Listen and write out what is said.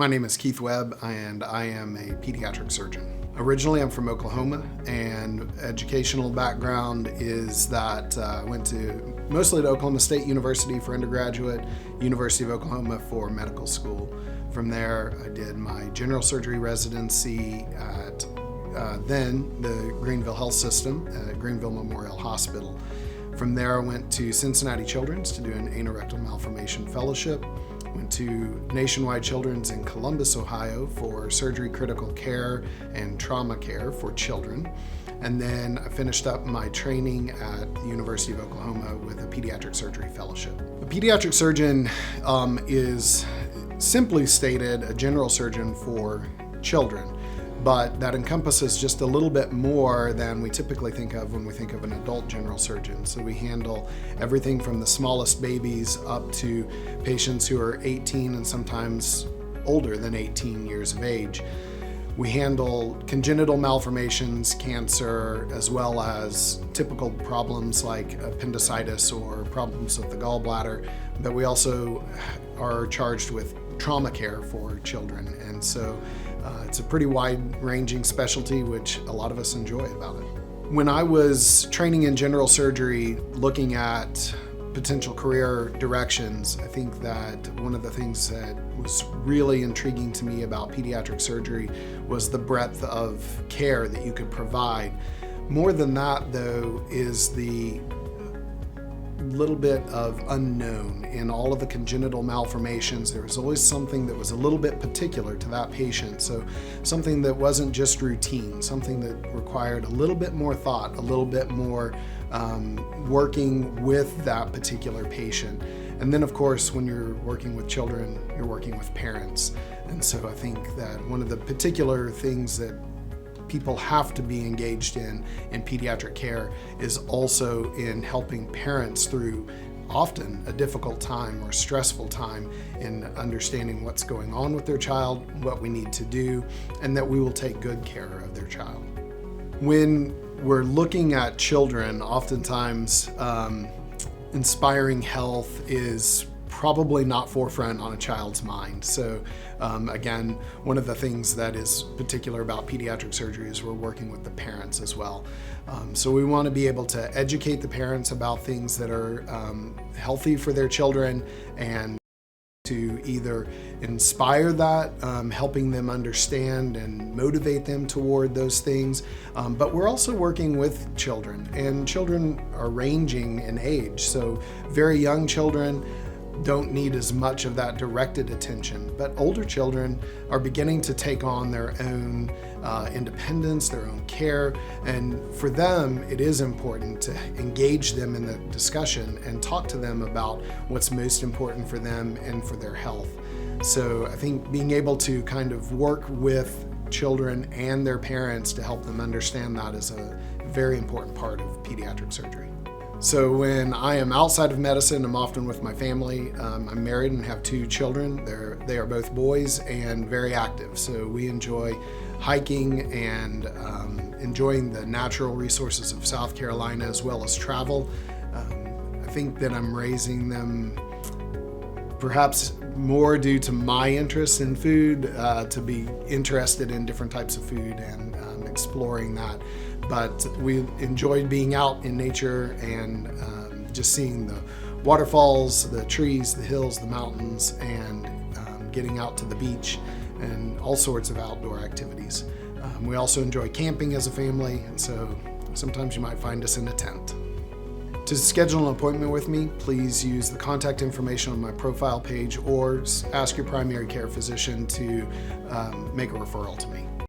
My name is Keith Webb, and I am a pediatric surgeon. Originally, I'm from Oklahoma, and educational background is that I went mostly to Oklahoma State University for undergraduate, University of Oklahoma for medical school. From there, I did my general surgery residency at then the Greenville Health System at Greenville Memorial Hospital. From there, I went to Cincinnati Children's to do an anorectal malformation fellowship. Went to Nationwide Children's in Columbus, Ohio for surgery critical care and trauma care for children. And then I finished up my training at the University of Oklahoma with a Pediatric Surgery Fellowship. A pediatric surgeon is simply stated a general surgeon for children, but that encompasses just a little bit more than we typically think of when we think of an adult general surgeon. So we handle everything from the smallest babies up to patients who are 18 and sometimes older than 18 years of age. We handle congenital malformations, cancer, as well as typical problems like appendicitis or problems with the gallbladder, but we also are charged with trauma care for children. And so it's a pretty wide-ranging specialty, which a lot of us enjoy about it. When I was training in general surgery, looking at potential career directions, I think that one of the things that was really intriguing to me about pediatric surgery was the breadth of care that you could provide. More than that, though, is the little bit of unknown in all of the congenital malformations. There was always something that was a little bit particular to that patient. So something that wasn't just routine, something that required a little bit more thought, a little bit more working with that particular patient. And then of course, when you're working with children, you're working with parents. And so I think that one of the particular things that people have to be engaged in pediatric care is also in helping parents through often a difficult time or stressful time in understanding what's going on with their child, what we need to do, and that we will take good care of their child. When we're looking at children, oftentimes inspiring health is probably not forefront on a child's mind. So again, one of the things that is particular about pediatric surgery is we're working with the parents as well. So we want to be able to educate the parents about things that are healthy for their children and to either inspire that, helping them understand and motivate them toward those things. But we're also working with children, and children are ranging in age. So very young children don't need as much of that directed attention, but older children are beginning to take on their own independence, their own care, and for them it is important to engage them in the discussion and talk to them about what's most important for them and for their health. So I think being able to kind of work with children and their parents to help them understand that is a very important part of pediatric surgery. So when I am outside of medicine, I'm often with my family. I'm married and have 2 children. They are both boys and very active. So we enjoy hiking and enjoying the natural resources of South Carolina as well as travel. I think that I'm raising them perhaps more due to my interest in food, to be interested in different types of food and exploring that. But we enjoyed being out in nature and just seeing the waterfalls, the trees, the hills, the mountains, and getting out to the beach and all sorts of outdoor activities. We also enjoy camping as a family, and so sometimes you might find us in a tent. To schedule an appointment with me, please use the contact information on my profile page or ask your primary care physician to make a referral to me.